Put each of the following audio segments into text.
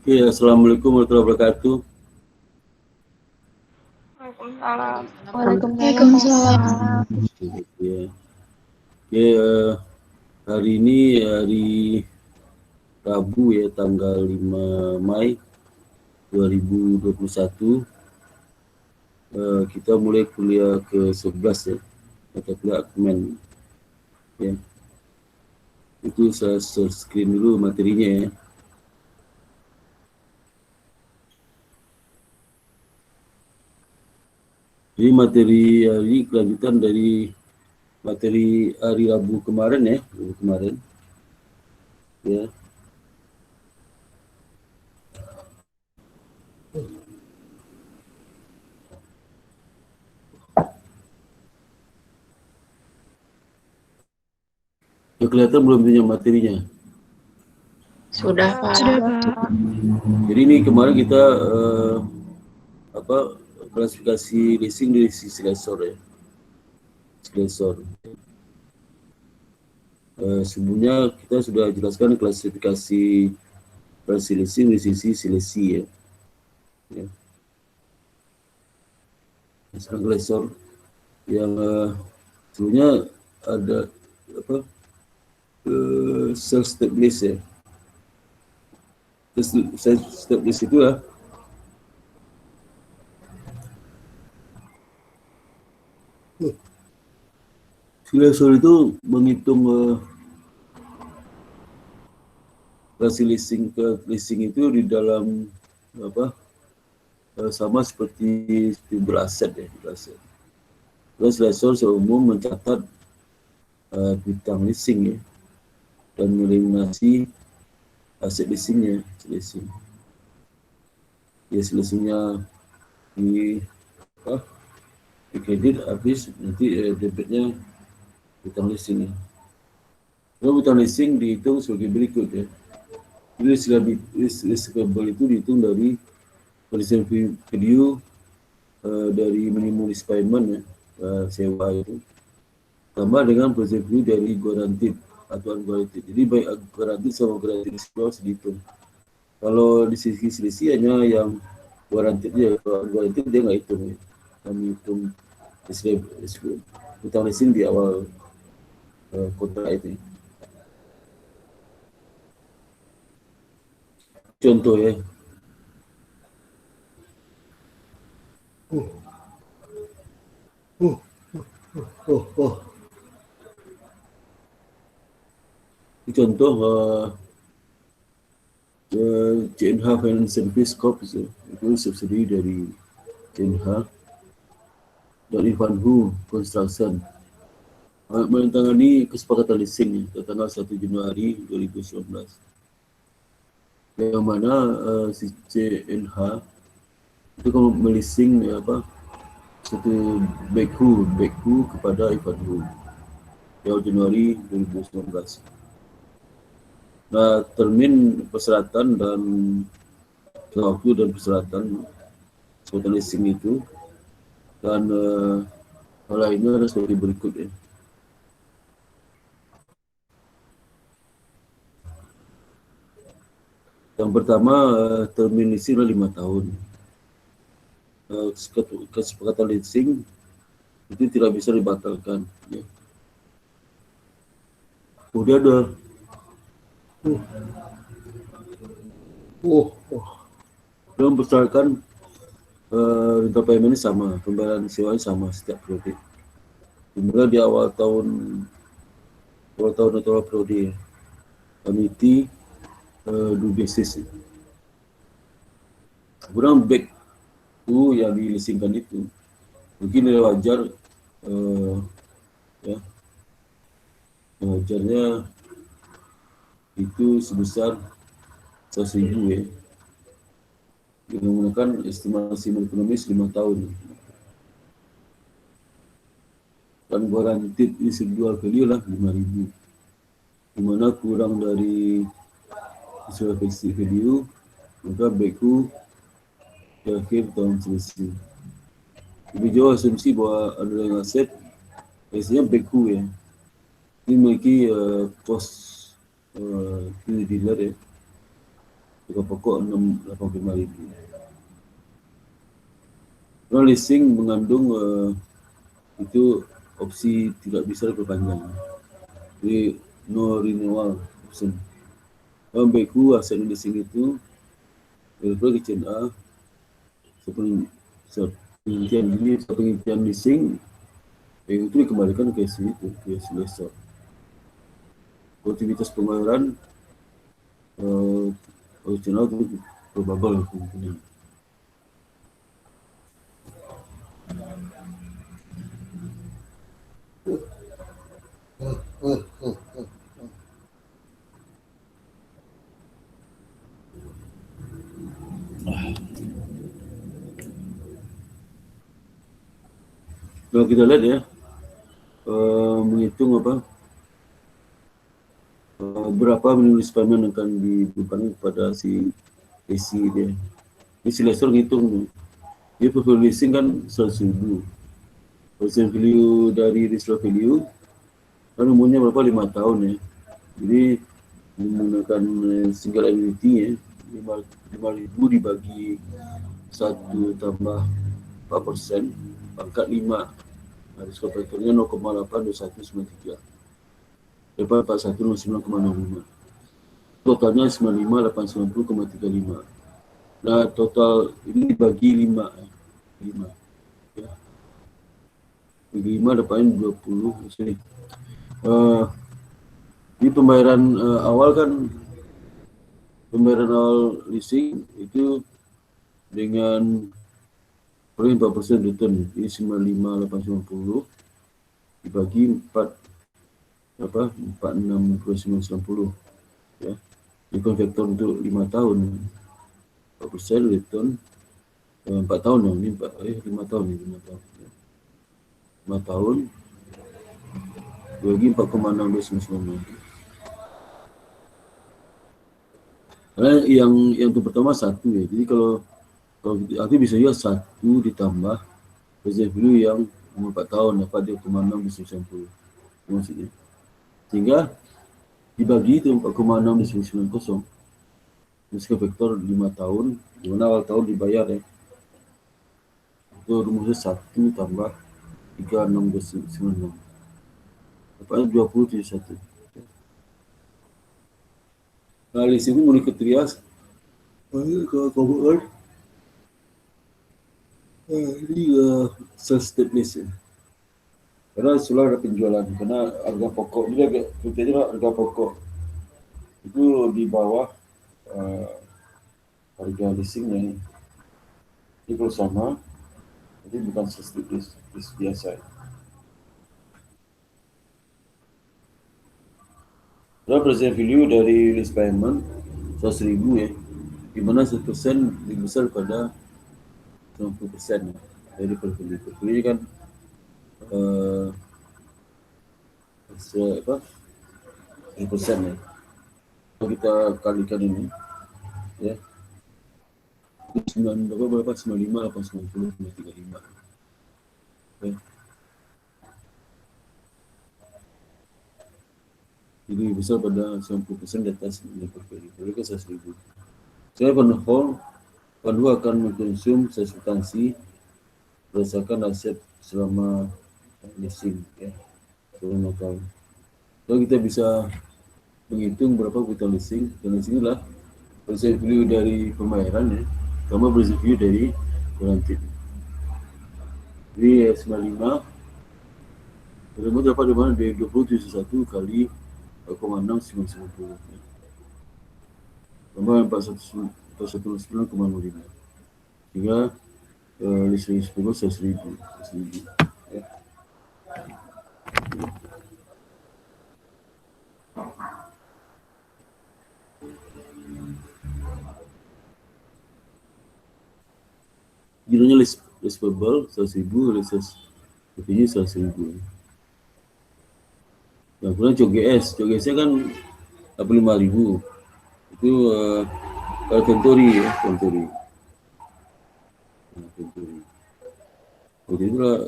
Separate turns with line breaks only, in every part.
Oke, Assalamualaikum warahmatullahi wabarakatuh.
Waalaikumsalam.
Waalaikumsalam.
Ya. Oke, hari ini hari Rabu ya, tanggal 5 Mai 2021. Kita mulai kuliah ke-11 ya, mata kuliah Akmen. Ya. Itu saya share screen dulu materinya ya. Jadi materi hari ini kelanjutan dari materi hari Rabu kemarin ya, Rabu kemarin. Ya. Udah kelihatan belum punya materinya?
Sudah, Pak.
Jadi ini kemarin kita klasifikasi leasing dari sisi lessor ya. Lessor. Sebelumnya kita sudah jelaskan klasifikasi leasing dari sisi silesi ya. Ya. Sekarang lessor yang sebelumnya ada apa? Self step lease ya. Self step lease itu ya. Lessor itu menghitung hasil leasing itu di dalam apa sama seperti beraset ya, beraset. Terus lessor seumum mencatat bidang leasing ya dan meliminasi aset leasingnya, leasing. Ya leasingnya di di kredit habis nanti debitnya hutang leasing ya. Kalau hutang leasing dihitung sebagai berikut ya. Leasable itu dihitung dari present value dari minimum lease payment ya, sewa itu, sama dengan present value dari guaranteed atau unguaranteed. Jadi baik guaranteed sama guaranteed harus dihitung. Kalau di sisi selisih hanya yang guaranteed dia, kalau unguaranteed dia nggak hitung ya. Kami hitung hutang leasing di awal kontrak itu. Contoh ya. Contoh CNH Finance Service Corp itu subsidi dari CNH dan Ivanhoe Construction menandatangani kesepakatan leasing tanggal 1 Januari 2019, yang mana si CNH itu kan melising satu backhoe kepada Ivanhoe yang Januari 2019. Nah, termin persyaratan dan waktu dan persyaratan kesepakatan leasing itu dan hal lainnya ada seperti berikut ya. Yang pertama, termin leasing 5 tahun. Kesepakatan leasing itu tidak bisa dibatalkan. Ya. Kemudian ada dan mempersyaratkan rental payment sama, pembayaran sewanya sama setiap periode. Dimulai di awal tahun atau awal periode. Committee do basis. Kemudian back to yang dileasingkan itu mungkin nilai wajar ya, wajarnya itu sebesar 100.000 ya, dengan menggunakan estimasi ekonomis 5 tahun dan guaranteed residual value lah 5.000, dimana kurang dari residual value maka backhoe di akhir tahun selesai. Lebih jauh asumsi bahwa underlying aset biasanya backhoe ya, ini memiliki cost dealer ya, Harga pokok 85.000. Kalau leasing mengandung itu opsi tidak bisa diperpanjang. Jadi no renewal option. Kalau baikku aset leasing itu daripada kecil A penghentian leasing itu dikembalikan ke si itu, ke si lessor. Aktivitas pembayaran original itu probable kemungkinan. Kalau kita lihat ya, menghitung berapa minimum payment akan diberikan kepada si AC dia. Ini si lessor ngitung, dia prefer leasing kan 100.000. Present value dari resale value kan umurnya berapa, 5 tahun ya. Jadi menggunakan single annuity ya, 5.000 dibagi 1 tambah 4%, pangkat 5. Risiko faktornya 0,82193. Dapat 4109,65. Totalnya 95,890,35. Nah, total ini dibagi 5. 5. Ya. Bagi 5 dapatnya 20. Sorry. Di pembayaran awal kan, pembayaran awal leasing itu dengan 4% return, ini 95,890 dibagi 46,990 ya. Ini konvektor untuk 5 tahun, 4% return 4 tahun ya, ini 5 tahun ya, 5 tahun bagi 4,699. Karena yang itu pertama 1 ya, jadi kalau arti bisa juga 1 ditambah present value yang umur 4 tahun dapat 2,690 maksudnya, sehingga dibagi itu 4,690 misal vektor 5 tahun, di mana awal tahun dibayar ya, itu rumusnya 1 tambah 3,696 dapatnya 20,71. Nah, di sini mulai ke trias kalau ini sales stabilis ya. Karena sudah ada penjualan, karena harga pokok ini agak pentingnya, harga pokok itu di bawah harga leasingnya. Ini kalau sama, jadi bukan sales stabilis biasa. Nah, present value dari lease payment 100.000 ya, di mana 1% lebih besar pada 90% ya, dari portfolio. Portfolio kan apa 1% ya. Kalau kita kalikan ini ya, 95, 890,35 ya. Jadi besar pada 90% di atas nilai portfolio. Jadi kan 100.000. Saya Fund akan mengkonsum substansi berdasarkan aset selama leasing ya, selama tahun. Kalau kita bisa menghitung berapa kita leasing, dan sinilah present value dari pembayaran ya, sama present value dari guaranteed. Jadi 95 kemudian dapat di mana dari 20,71 kali 0,6990 tambah 41,05, sehingga leasing 100.000 ya. Judulnya list payable 100.000, list revenue 100.000. Nah, kemudian COGS-nya kan 85.000. Itu kalau Venturi ya, Venturi. Nah, Venturi. Jadi itulah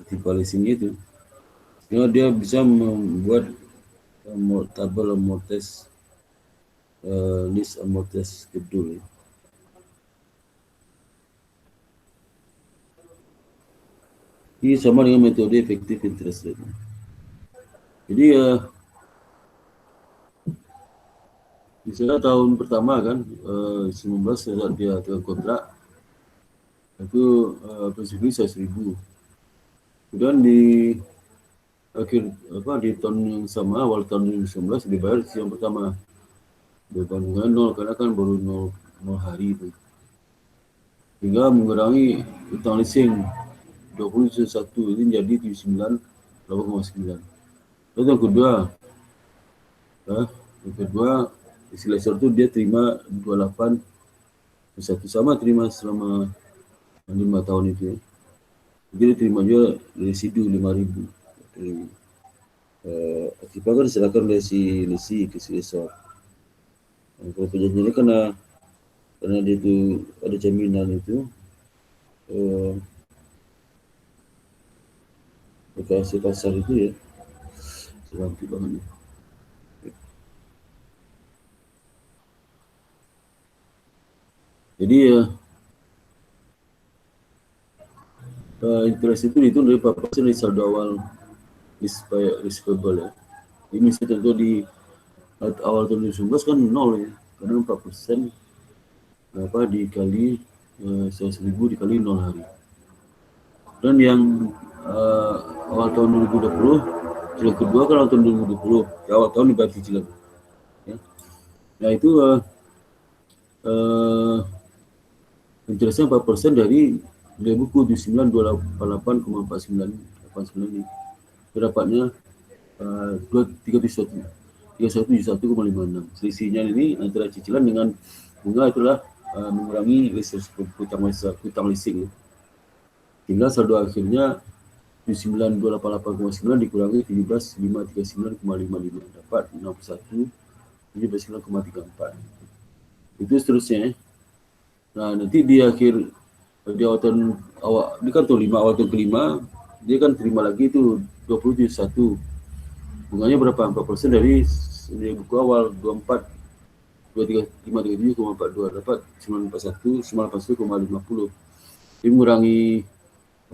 tipe leasing itu. Sehingga dia bisa membuat tabel amortis list amortis schedule. Ini sama dengan metode efektif interest rate. Jadi misalnya tahun pertama kan 19 saat dia tekan kontrak itu prinsipnya 100.000. Kemudian di akhir di tahun yang sama, awal tahun 2019 dibayar yang pertama dengan 0 karena kan baru 0 hari itu, hingga mengurangi utang leasing 21 ini jadi 79,9. Lalu yang kedua isi lesor itu dia terima 28 satu sama terima selama 5 tahun itu ya. Jadi terima juga residu 5.000. Akibat kan diserahkan dari si lesi ke si lesor. Kalau perjanjian ini karena dia itu ada jaminan itu bekasi pasar itu ya selanjut banget nih. Jadi interest itu dihitung dari 4% dari saldo awal receivable ya. Ini misalnya tentu di awal tahun 2019 kan 0 ya, karena 4% dikali 100.000 dikali 0 hari. Dan yang awal tahun 2020, cicilan kedua kan awal tahun 2020, awal tahun dibayar cicilan. Ya. Nah itu interestnya 4% dari nilai buku 79.288,49 ini. Pendapatnya 3171,56. Selisihnya ini antara cicilan dengan bunga itulah mengurangi hutang leasing. Hingga saldo akhirnya 79.288,9 dikurangi 17.539,55 dapat 61.709,34. Itu seterusnya. Nah nanti di akhir di awal tahun ini kan tahun 5, awal tahun kelima dia kan terima lagi itu 20.1. Bunganya berapa? 4% dari buku awal 24 23.537,42 dapat 941,981,50. Ini mengurangi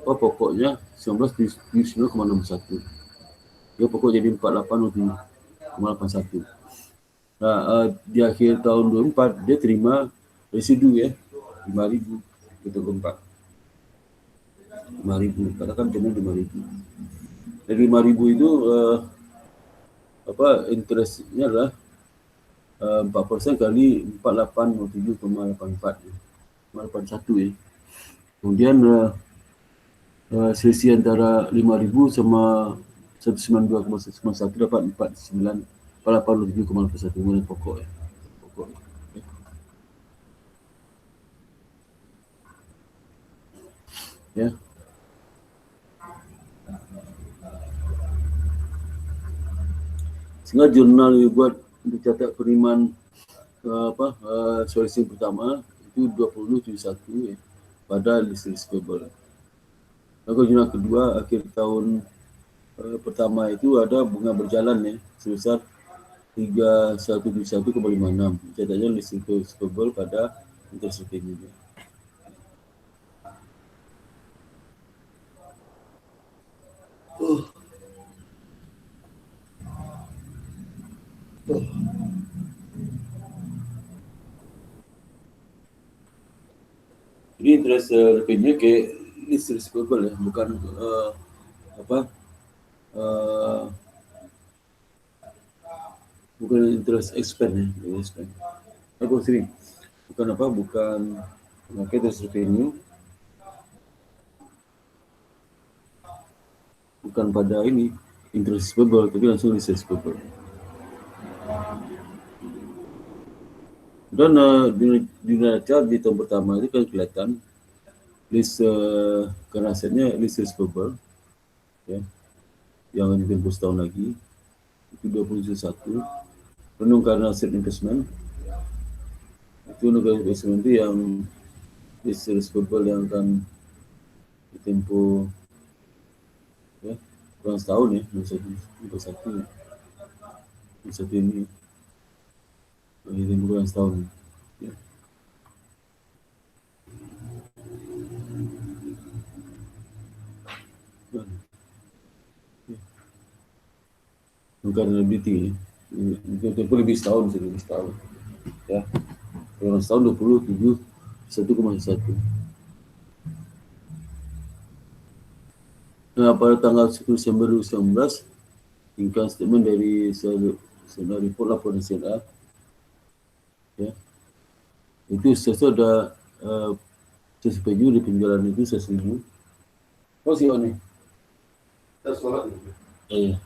pokoknya 19.9,61. Ya pokok jadi 48,81. Nah di akhir tahun 24 dia terima residu ya 5.000 itu keempat 5.000 karena kan cuma 5.000. Dari 5.000 itu interestnya adalah 4% kali 48,87,84 ya. Kemudian selisih antara 5.000 sama 192,191 dapat 48,87,81 pokok ya. Pokok. Ya. Sehingga jurnal dibuat untuk catat penerimaan solusi pertama itu 2071 ya, pada list receivable. Lalu jurnal kedua akhir tahun pertama itu ada bunga berjalan ya sebesar 3171,56. Catatnya list receivable pada interest revenue. Jadi interest revenue kayak list receivable ya, bukan bukan interest expense ya, expense. Sering bukan memakai interest revenue, bukan pada ini interest receivable, tapi langsung list receivable. Dan di neraca di tahun pertama itu kan kelihatan list karena asetnya list receivable ya, yang ditempuh setahun lagi itu 21. Penuh karena aset investment itu negara investment itu yang list receivable yang akan ditempuh ya kurang setahun ya, 21 ini. lebih kurang setahun. Ya. Bukan lebih lebih setahun sih, lebih setahun. Ya, kurang setahun 27 1,1. Nah, pada tanggal 10 Desember 2019, income statement dari report laporan CNA, ya, itu sesuai ada sesuai di penjualan itu sesuai. Oh sih ni. Kita solat ni. Iya.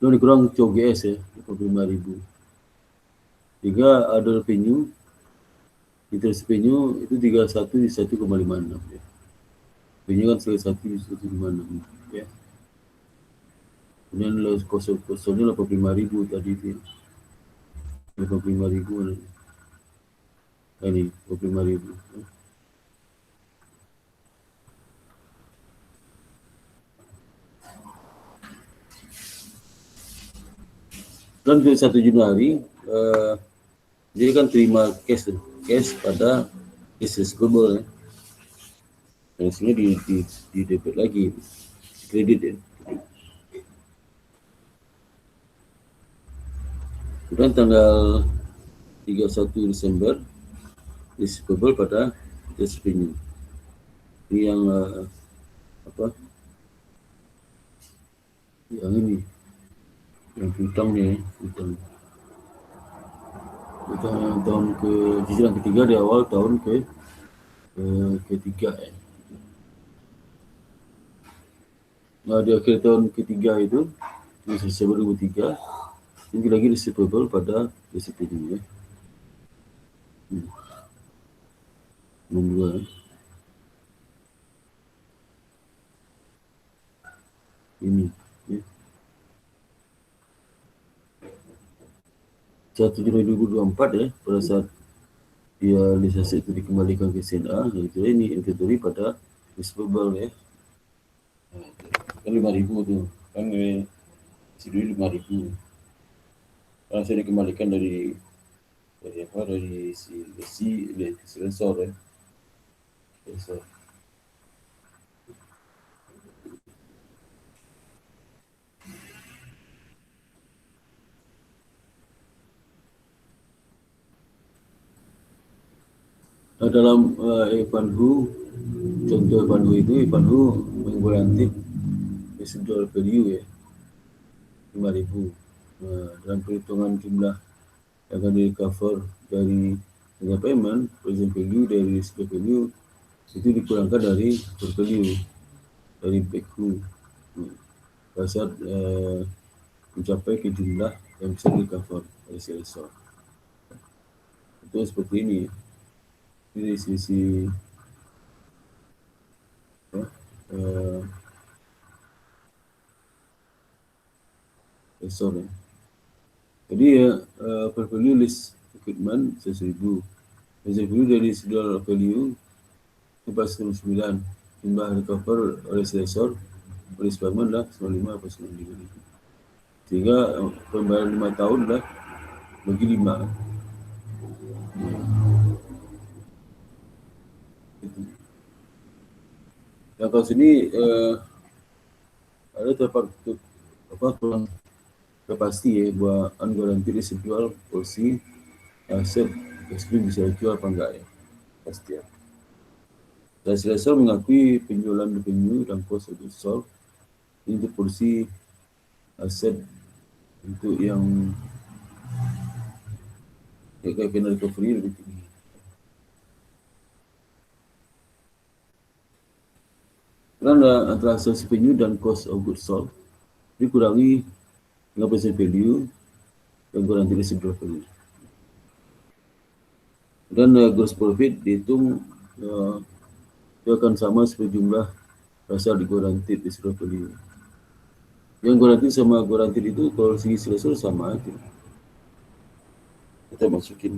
Ini kurang COGS ya, 25.000. Jika ada revenue, interest revenue itu 31 di 1,56 ya. Revenue kan 1 di 1,56 ya. Kemudian kosongnya 85.000 tadi itu. 85.000 ini 85.000. Dan 1 Januari dia kan terima cash pada cash receivable ya. Dan sini di debit lagi kredit ya. Kemudian tanggal 31 Desember receivable pada cash revenue. Ini yang apa? Yang ini yang hutangnya hutang tahun ke cicilan ketiga di awal tahun ketiga ya. Nah, di akhir tahun ketiga itu di Desember 2003 tinggi lagi receivable pada receivable ya. Nomor 2 ini ya. 1 Juli 2024 ya, pada saat dia lisensi itu dikembalikan ke CNA, itu ini inventory pada receivable ya. Kan 5.000 tuh, kan si duit 5.000. Karena saya dikembalikan dari apa, dari si sensor ya. Sensor. Nah, dalam Evanhu, contoh Evanhu itu, Evanhu menggaranti residual value ya, 5.000. Dalam perhitungan jumlah yang akan di-cover dari dengan payment, present value dari residual value itu dikurangkan dari value dari backhu pada saat mencapai ke jumlah yang bisa di-cover oleh sensor. Itu seperti ini. Dari sisi sensor ya. Jadi value list equipment 1.000. Present value dari residual value 4,9. Jumlah recover oleh sensor oleh payment lah 95 atau 95. Sehingga pembayaran 5 tahun lah bagi 5. Yang kalau sini ada terdapat kurang pasti ya buat unguaranteed residual porsi aset eksklusif bisa dijual apa enggak ya, pasti ya. Dan sensor mengakui penjualan revenue dan cost of goods sold untuk porsi aset untuk yang kena recovery lebih tinggi. Karena antara sales revenue dan cost of goods sold dikurangi dengan present value dan guaranteed residual value. Dan gross profit dihitung itu akan sama seperti jumlah pasal di guaranteed residual value. Yang guaranteed sama guaranteed itu kalau segi sales sama aja. Kita masukin.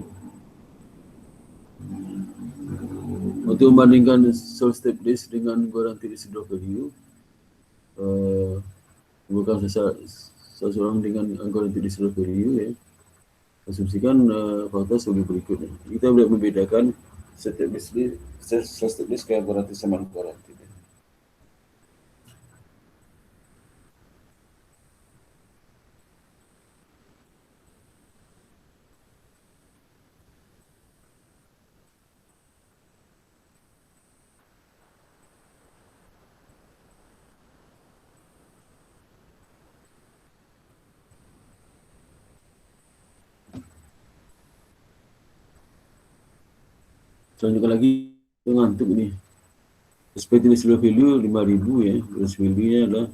Untuk membandingkan sales step list dengan guaranteed residual value, bukan seseorang dengan unguaranteed residual value ya, asumsikan fakta sebagai berikut. Kita boleh membedakan setiap list kayak unguaranteed sama unguaranteed. Selanjutnya lagi ngantuk nih. Expected residual value 5.000 ya. Gross value-nya adalah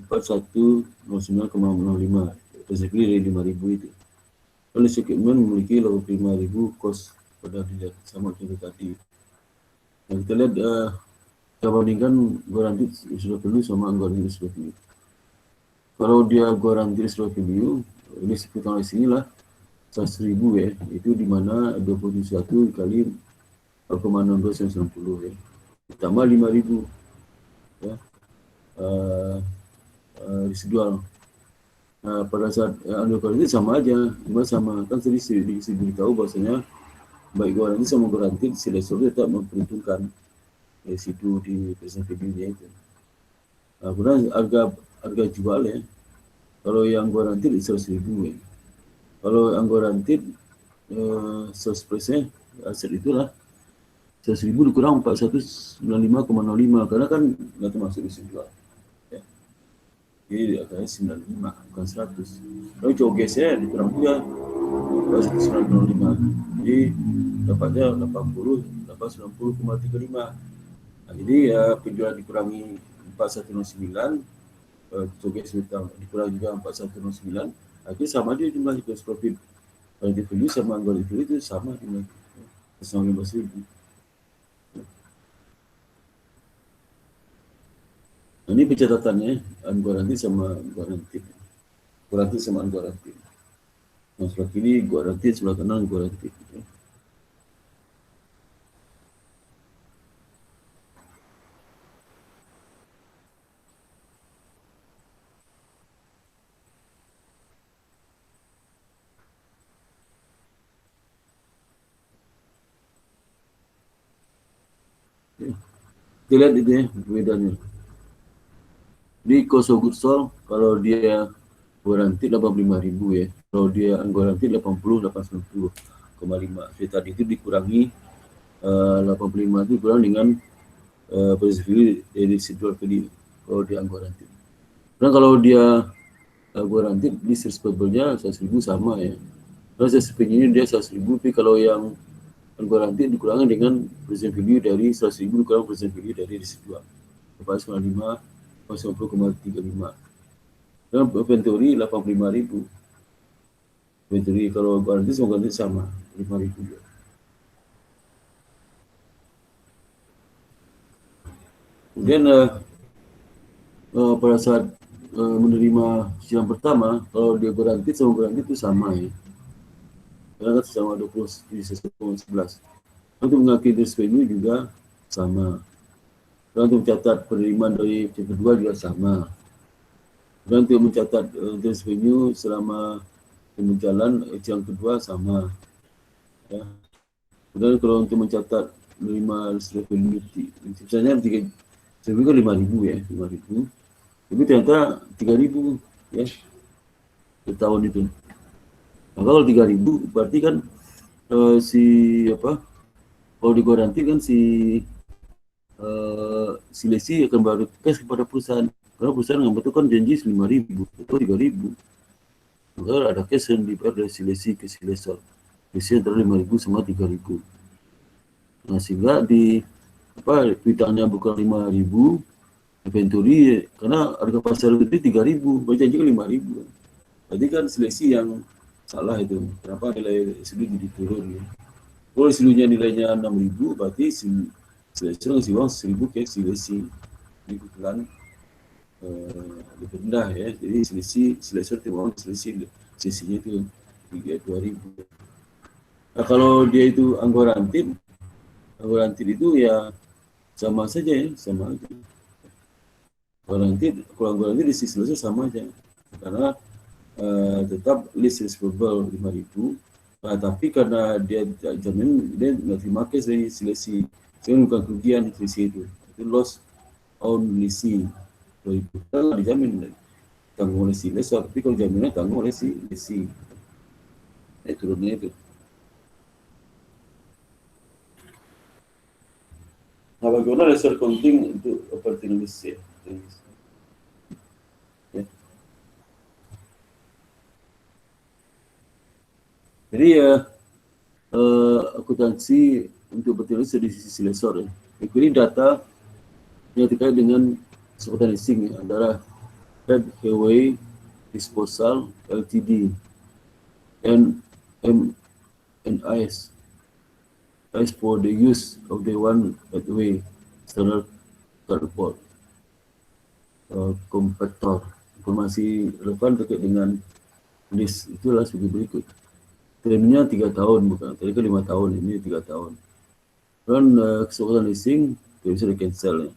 4109,05. Basically dari 5.000 itu. Oleh segmen memiliki 85.000 cost pada dilihat sama kita tadi. Nah, kita lihat kita bandingkan guaranteed residual value sama unguaranteed residual value. Kalau dia guaranteed residual value, ini seperti di sini lah 100.000 ya, itu dimana 21 kali 0,6290 ya, ditambah 5.000 ya, residual. Nah, pada saat unguaranteed sama aja, cuma sama kan tadi diberitahu bahwasanya baik guaranteed sama guaranteed silesor tetap memperhitungkan residu di present value-nya itu. Nah, kemudian harga jual ya, kalau yang guaranteed 100.000 ya. Kalau yang guaranteed 100% aset itulah 100.000 dikurang 4195,05 karena kan nggak termasuk residual ya. Jadi akhirnya 95 bukan 100. Kalau cogesnya dikurang juga 109,05. Jadi dapatnya 90,35. Nah, jadi ya penjualan dikurangi 4109, coges dikurangi juga 4109, akhirnya sama dia jumlah gross profit. Relative value sama unguaranteed value itu sama jumlah 115.000. Nah, ini pencatatannya unguaranteed sama guaranteed. Guaranteed sama unguaranteed. Nah, sebelah kiri guaranteed, sebelah kanan guaranteed. Kita lihat itu ya perbedaannya. Di cost of goods sold, kalau dia guaranteed 85.000 ya, kalau dia unguaranteed 80,890,5. Jadi tadi itu dikurangi 85 itu kurang dengan present value dari residual value kalau dia unguaranteed. Karena kalau dia guaranteed di survivable-nya 100.000 sama ya. Kalau survivable-nya dia 100.000, tapi kalau yang unguaranteed dikurangi dengan present value dari 100.000 dikurang present value dari residual. 495, 90,35. Dan inventory 85.000. Inventory kalau guaranteed sama guaranteed sama 5.000 juga. Kemudian pada saat menerima cicilan pertama, kalau dia guaranteed sama guaranteed itu sama ya. Karena kan sama 20,11. Untuk mengakui interest value juga sama. Dan untuk mencatat penerimaan dari yang kedua juga sama. Dan untuk mencatat interest value selama berjalan yang kedua sama. Ya. Dan kalau untuk mencatat menerima revenue, misalnya saya kan 5.000 ya, 5.000. Tapi ternyata 3.000 ya per tahun itu. Nah, kalau 3.000 berarti kan kalau digaranti kan si lesi akan baru cash kepada perusahaan. Karena perusahaan membutuhkan janji 5.000 atau 3.000. Maka ada cash yang dibayar dari si lesi ke si lesor. Lesi antara 5.000 sama 3.000. Nah, sehingga di piutangnya bukan 5.000 inventory karena harga pasar itu 3.000, berjanji kan 5.000. Berarti kan seleksi yang salah itu. Kenapa nilai residu jadi turun ya? Kalau residunya nilainya 6.000, berarti seleksi ngasih uang 1.000 ke seleksi. Ini kebetulan lebih rendah ya. Jadi seleksi terima uang seleksinya itu 2.000. Nah, kalau dia itu unguaranteed itu ya sama saja ya, sama aja. Kalau guaranteed di sisi lesor sama aja, karena tetap list receivable 5.000. Nah, tapi karena dia jamin, dia nggak terima case dari selisih, jadi bukan kerugian selisih itu loss on leasing. Kalau itu kan dijamin tanggung oleh si lesor, tapi kalau jaminnya tanggung oleh si lesi. Turunnya itu. Nah, bagaimana lesor accounting untuk operating lease ya? Jadi ya akuntansi untuk operating lease di sisi lesor ya. Ini data yang terkait dengan sebutan leasing ya, adalah Red Highway Disposal Ltd and MNIS as for the use of the one way standard report. Kompetitor informasi relevan terkait dengan list itulah sebagai berikut. Termnya 3 tahun, bukan tadi kan 5 tahun, ini 3 tahun. Dan kesepakatan leasing tidak bisa di cancel ya.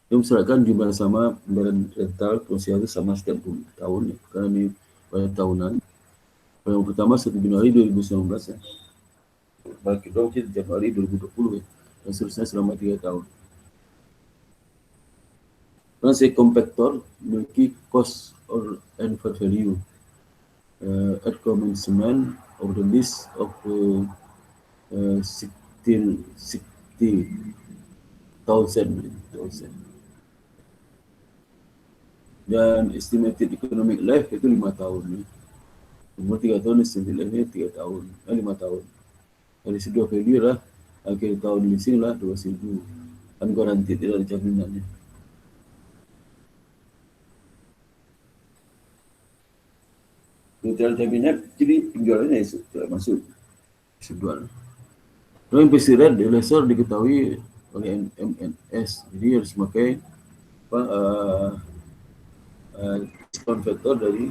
Dia mensyaratkan jumlah sama pembayaran rental konsial itu sama setiap tahun ya, karena ini pada tahunan. Yang pertama 1 Januari 2019 ya. Bagi kedua mungkin Januari 2020 ya. Dan seterusnya selama 3 tahun. Dan si kompetitor memiliki cost and fair value at commencement of the list of 60,000. Dan estimated economic life itu 5 tahun. Umur 3 tahun, estimated life-nya 3 tahun, 5 tahun. Dari sedua value lah, akhir tahun leasing lah 2.000. Kan garanti tidak ada jaminannya. Tidak jaminnya, jadi penjualannya tidak masuk sejual. Kalau presiden di lesor diketahui oleh MNS, jadi harus pakai diskon faktor dari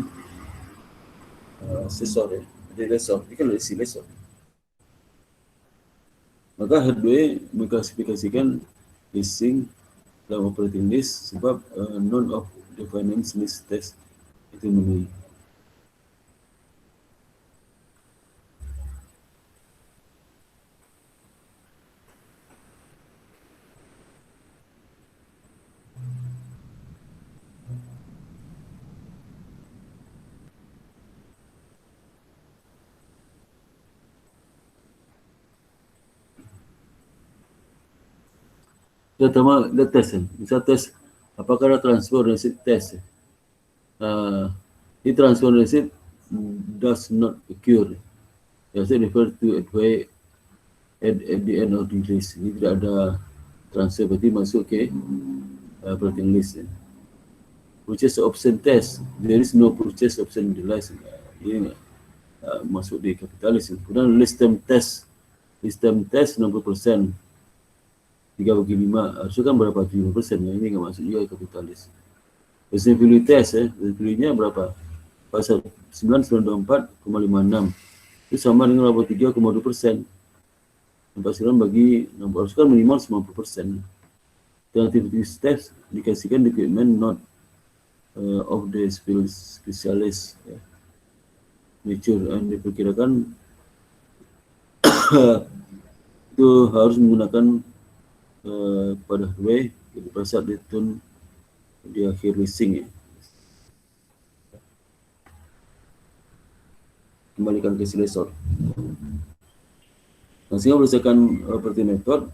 sesor ya, dari lesor, ini kan dari si lesor. Maka hardware mengklasifikasikan leasing dalam operating lease sebab none of the finance lease test itu memenuhi. Pertama, the test. Misal test, apakah ada transfer receipt test? The transfer receipt does not occur. As I refer to at the end of the list. Ini tidak ada transfer, berarti masuk ke operating list. Purchase option test, there is no purchase option in the list. Ini masuk di kapitalis. Kemudian list term test 60%. 3/5 harusnya kan berapa 7% ya, ini nggak masuk juga kapitalis. Present value test ya, value-nya berapa? Pasal 994,56 itu sama dengan 83,2%. Pasal bagi harusnya kan minimal 90%. Dan activities test dikasihkan equipment not of the specialist ya. Nature and diperkirakan itu harus menggunakan pada hardware pada saat ditun di akhir leasing ya. Kembalikan ke si lesor. Nah, sehingga berdasarkan operating method,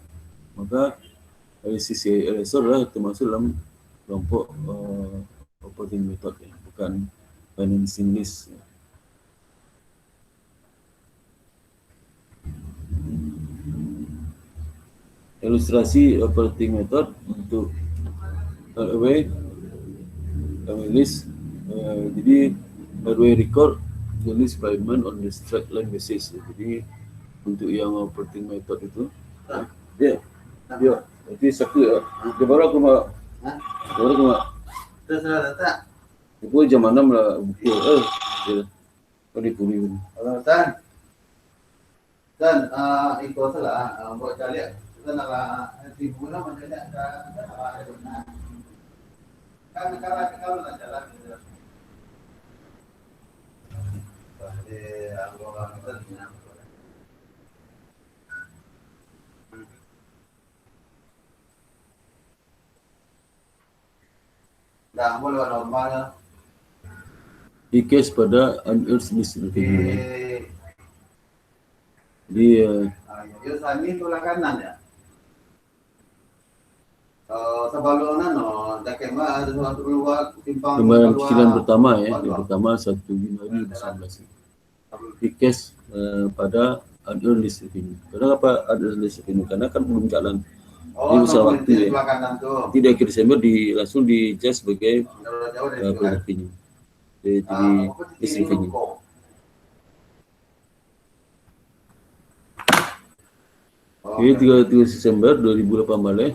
maka dari sisi lesor adalah termasuk dalam kelompok operating method ya, bukan financing lease ya. Ilustrasi operating method untuk hardware lease. Jadi hardware record the lease payment on the straight line basis. Jadi untuk yang operating method itu dia jadi satu dia baru aku mau terserah tak itu jam 6 lah bukti kalau dipuri dan itu salah buat cari kita nak di guna macam ni ada Di case pada unearned lease revenue. Jadi gambaran cicilan pertama ya, yang pertama 1 Januari 2019. Di case pada unearned lease revenue. Kenapa unearned lease revenue? Karena kan belum jalan. Ini bisa waktu ya. Nanti di akhir Desember langsung di adjust sebagai revenue. Jadi lease revenue. Jadi 31 Desember 2018,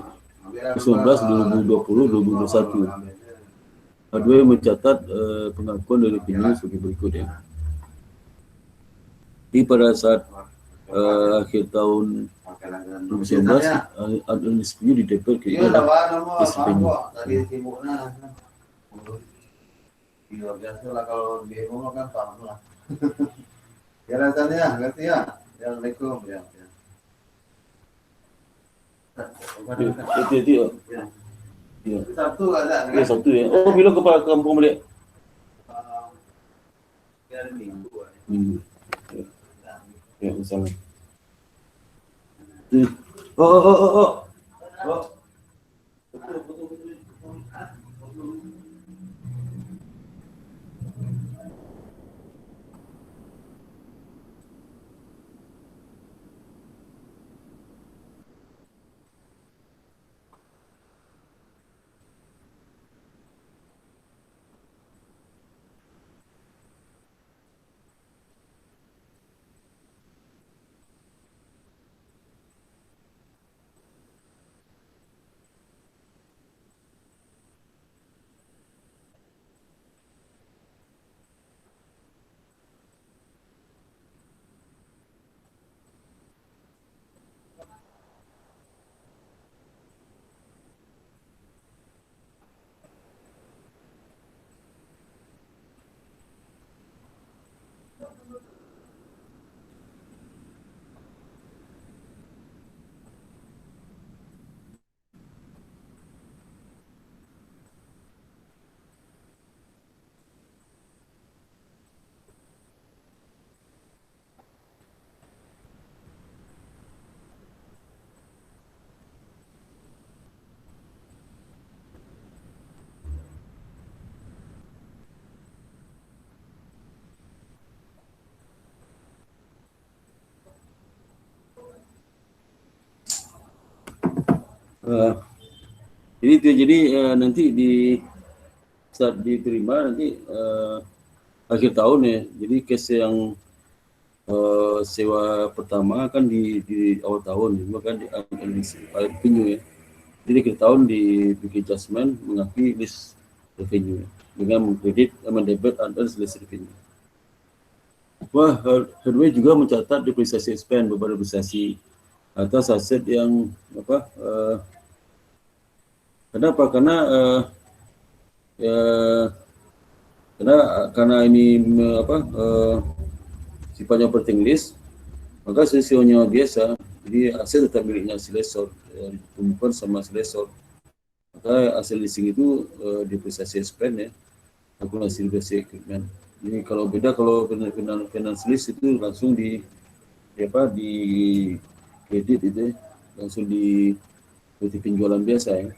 19, 2020, 2021. Adway mencatat pengakuan dari revenue sebagai berikut ya. Jadi pada saat akhir tahun 2019, unearned revenue di debit ke lease revenue.
Biasa lah kalau di rumah kan paham lah. Ya rasanya, ngerti ya? Assalamualaikum ya.
Itu ya.
Sabtu ada kan?
Ya Sabtu ya. Oh, bila kepala kampung balik?
Minggu.
Minggu. Ya, misalnya. Oh. Jadi nanti saat diterima nanti akhir tahun ya. Jadi case yang sewa pertama kan di awal tahun, juga kan di revenue ya. Jadi akhir tahun di bikin adjustment mengakui list revenue dengan mengkredit mendebit unearned lease revenue. Hardware juga mencatat depresiasi expense beberapa depresiasi atas aset yang kenapa? Karena ini sifatnya operating lease, maka sesionya biasa, jadi aset tetap miliknya si lessor, ditemukan sama si lessor. Maka hasil leasing itu depresiasi expense ya, akumulasi depresiasi equipment. Ini kalau beda, kalau finance lease itu langsung di kredit itu langsung di seperti penjualan biasa ya.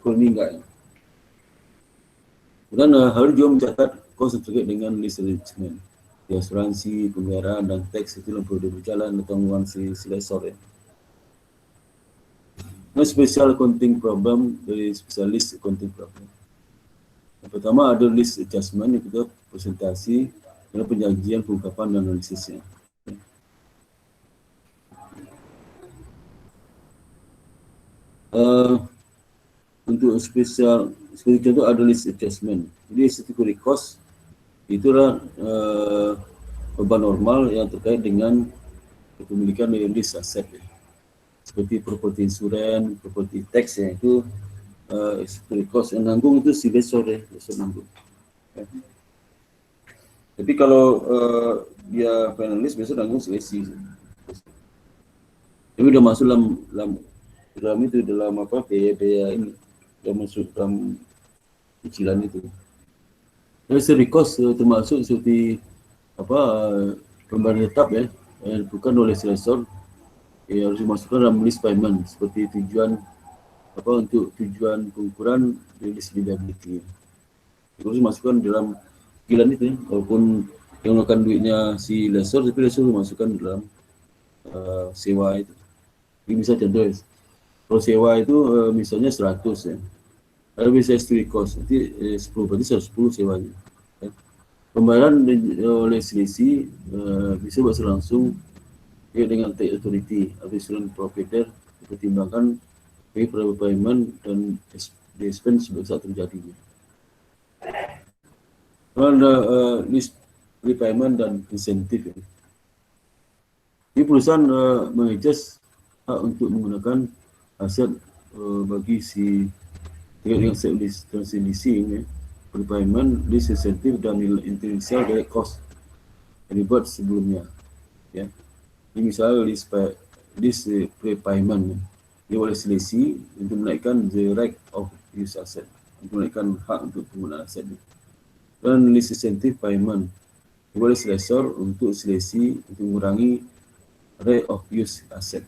Kalau ini enggak ya. Dan harus juga mencatat kos terkait dengan lease arrangement, di asuransi, pemeliharaan dan tax itu yang perlu berjalan atau tanggungan si lessor ya. Nah, special accounting problem dari spesialis accounting problem. Yang pertama ada list adjustment, yang kedua presentasi dan penyajian, pengungkapan dan analisisnya. Untuk spesial seperti contoh ada list adjustment. Jadi statutory cost itulah beban normal yang terkait dengan kepemilikan list aset ya. Seperti property insurance, property tax ya, itu statutory cost. Yang nanggung itu si lessor nanggung. Ya. Tapi kalau dia finalis biasa nanggung si lessee. Tapi udah masuk dalam itu, dalam apa, biaya ini, udah masuk dalam cicilan itu. Statutory cost termasuk seperti apa, pembayaran tetap ya, yang dilakukan oleh si lessor, harus dimasukkan dalam list payment seperti tujuan apa, untuk tujuan pengukuran list liability. Terus masukkan dalam cicilan itu ya, walaupun yang melakukan duitnya si lessor, tapi lessor dimasukkan dalam sewa itu. Ini bisa contoh ya. Kalau sewa itu misalnya 100 ya. Ada bisa statutory cost, nanti 10, berarti 110 sewanya. Ya. Pembayaran oleh selisih bisa berlangsung ya, dengan tax authority atau istilah provider dipertimbangkan bagi payment dan expense saat terjadinya. Ada list repayment dan insentif. Ya. Ini perusahaan mengadjust hak untuk menggunakan aset bagi si dengan set list leasing ya, prepayment, list insentif dan initial direct cost yang dibuat sebelumnya. Ya. Ini misalnya list prepayment dia oleh selisih untuk menaikkan the right of use asset, untuk menaikkan hak untuk penggunaan aset. Dan list insentif payment boleh lessor untuk selisih untuk mengurangi rate of use asset.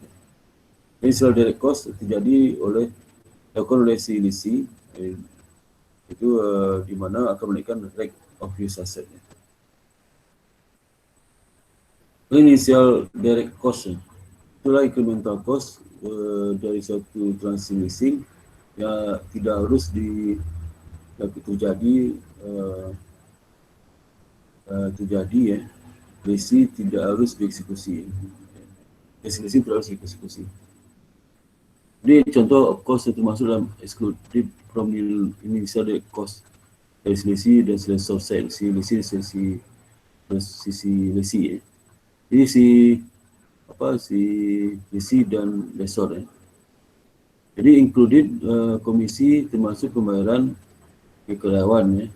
Initial direct cost terjadi dilakukan oleh si leasing itu di mana akan menaikkan rate of use asset. Initial direct cost itulah incremental cost dari satu transaksi leasing yang tidak harus terjadi ya. Leasing tidak harus dieksekusi. Leasing tidak harus dieksekusi. Jadi contoh cost itu masuk dalam excluded from initial direct cost dari selisih dan lessor side, si leasing ya. Jadi si leasing dan lessor ya. Jadi included komisi termasuk pembayaran ke karyawan ya,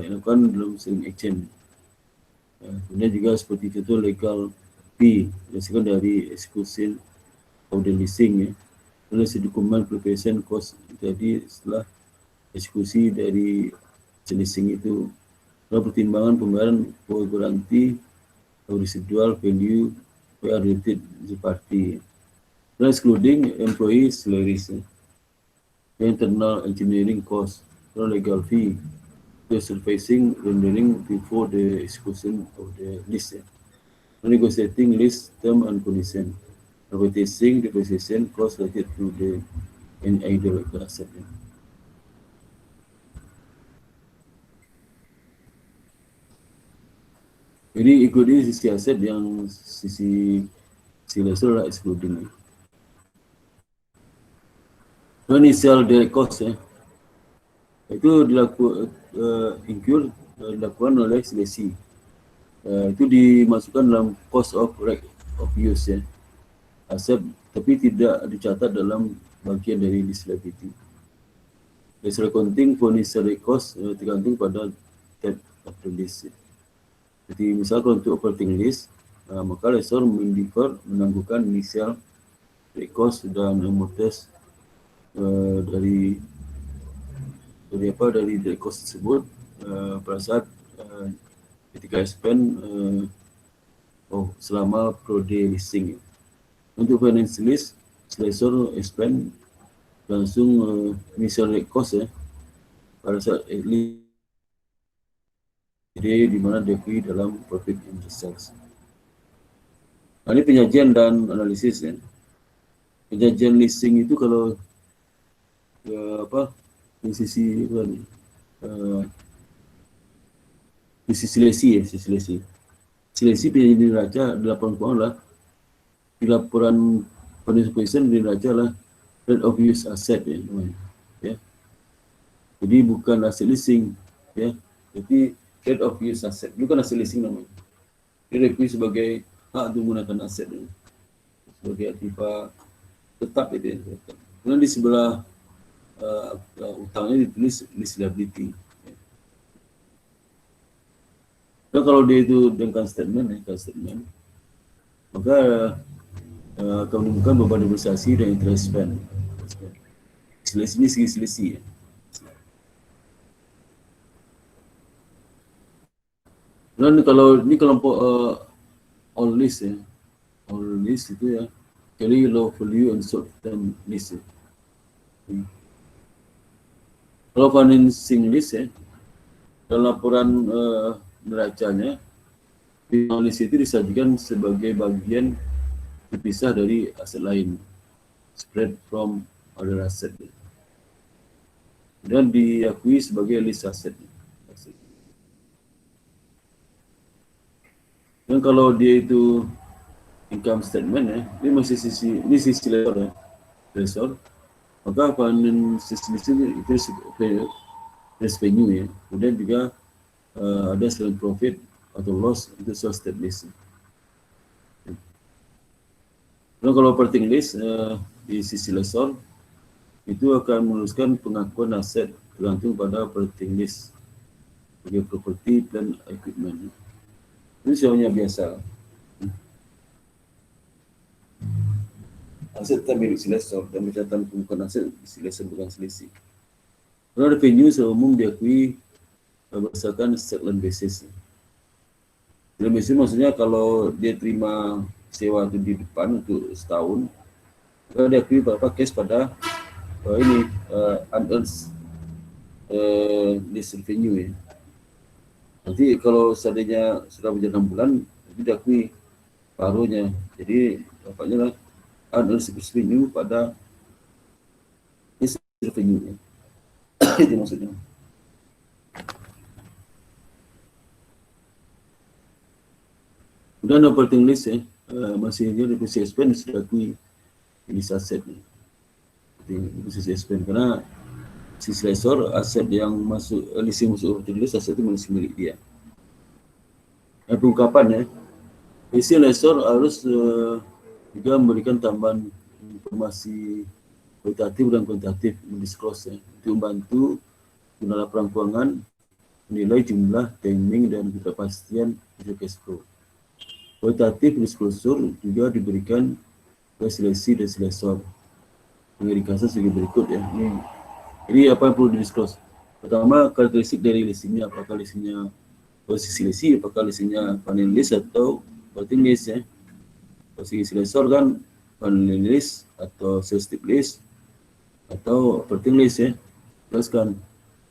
yang akan dalam selling exchange. Kemudian juga seperti itu legal fee berdasarkan dari execution of the leasing ya. Oleh dokumen preparation cost jadi setelah eksekusi dari leasing itu, dalam pertimbangan pembayaran for guarantee atau residual value where related the party, dan excluding employee salaries, internal engineering cost, legal fee, the surfacing rendering before the execution of the lease, negotiating lease term and condition, advertising depreciation cost related to the either asset. Jadi ikuti sisi aset yang sisi lessor lah excluding. Initial direct cost ya, itu dilakukan oleh selisih. Itu dimasukkan dalam cost of right of use ya, aset, tapi tidak dicatat dalam bagian dari lease liability. Lease accounting for initial cost tergantung pada type of the lease. Jadi misalkan untuk operating lease, maka lessor menangguhkan initial cost dan amortize dari direct cost tersebut pada saat ketika spend selama periode leasing. Untuk finance lease, lessor spend langsung initial cost ya pada saat lease, jadi di mana diakui dalam profit and sales. Nah, ini penyajian dan analisis ya. Penyajian leasing itu kalau di sisi leasing ya, sisi leasing. Leasing penyajian neraca 8 pound lah. Di laporan financial position di neraca lah rate of use asset ya, ya. Jadi bukan aset leasing ya, tapi rate of use asset. Bukan aset leasing namanya. Dia diakui sebagai hak untuk menggunakan aset ya, sebagai aktiva tetap itu ya. Kemudian di sebelah utangnya ditulis list liability. Dan kalau dia itu dengan statement, maka akan menimbulkan beban depresiasi dan interest spend. Selisih ini segi selisih ya. Dan kalau ini kelompok all list ya, all list itu ya, carry low value and short term list ya. Kalau financing list ya, dalam laporan neracanya, list itu disajikan sebagai bagian terpisah dari aset lain, spread from other asset, dan diakui sebagai list aset. Dan kalau dia itu income statement ya, ini masih sisi lesor ya, lesor, maka financial list itu revenue ya, kemudian juga ada selain profit atau loss itu sales step list. Dan kalau operating list di sisi lesor itu akan menuliskan pengakuan aset tergantung pada operating list sebagai property, plant, equipment. Ini semuanya biasa. Aset milik si lesor dan pencatatan pembukaan aset si lesor bukan selisih. Kalau revenue seumum diakui berdasarkan settlement basis. Settlement basis maksudnya kalau dia terima sewa itu di depan untuk setahun, maka diakui berapa cash pada unearned list revenue ya. Nanti kalau seandainya sudah berjalan 6 bulan, itu diakui paruhnya. Jadi dapatnya lah unearned revenue pada list revenue ya. Itu maksudnya. Dan operating list ya, masih dia depresi expense sudah diakui list aset ya. Depresi expense karena sisi lesor aset yang masuk leasing masuk operating list, aset itu masih milik dia. Dan pengungkapan ya, isi lesor harus juga memberikan tambahan informasi kualitatif dan kuantitatif mendisclose ya, untuk membantu guna laporan keuangan menilai jumlah, timing dan kepastian cash flow. Kualitatif disclosure juga diberikan ke seleksi dan selesor. Mengenai kasus sebagai berikut ya. Jadi apa yang perlu di-disclose? Pertama, karakteristik dari leasingnya, apakah leasingnya posisi leasing, apakah leasingnya finance lease atau operating lease ya. Posisi lesor kan finance lease atau sales tip lease atau operating lease ya. Jelaskan,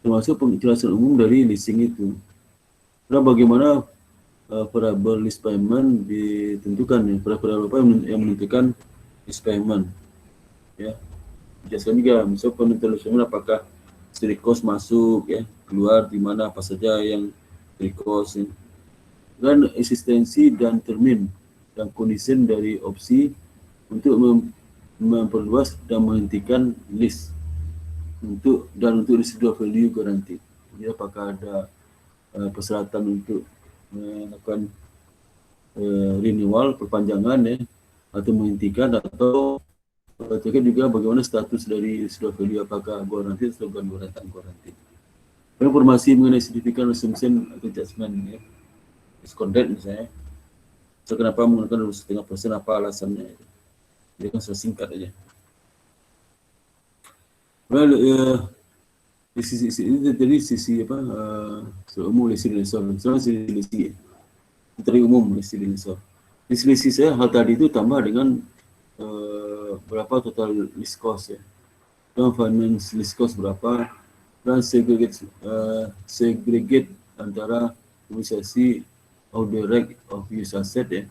termasuk penjelasan umum dari leasing itu. Nah, bagaimana variable lease payment ditentukan ya, variable apa yang menentukan lease payment ya. Jelaskan juga, misalnya penentuan lease payment apakah strict cost masuk ya, keluar di mana apa saja yang strict cost ya. Dan eksistensi dan termin dan kondisi dari opsi untuk memperluas dan menghentikan lease untuk residual value guarantee. Jadi apakah ada persyaratan untuk melakukan renewal, perpanjangan ya, atau menghentikan, atau terkait juga bagaimana status dari residual value, apakah guarantee atau bukan guarantee. Informasi mengenai signifikan assumption atau judgment ya, discount misalnya. So, kenapa menggunakan 2,5%, apa alasannya? Jadi kan singkat aja. Well, di sisi ini jadi sisi apa? Umum lisi lesor, misalnya sisi dari umum lisi lesor. Di sisi saya hal tadi itu tambah dengan berapa total list cost ya, dan finance list cost berapa, dan segregate antara depreciasi of the right of use asset ya,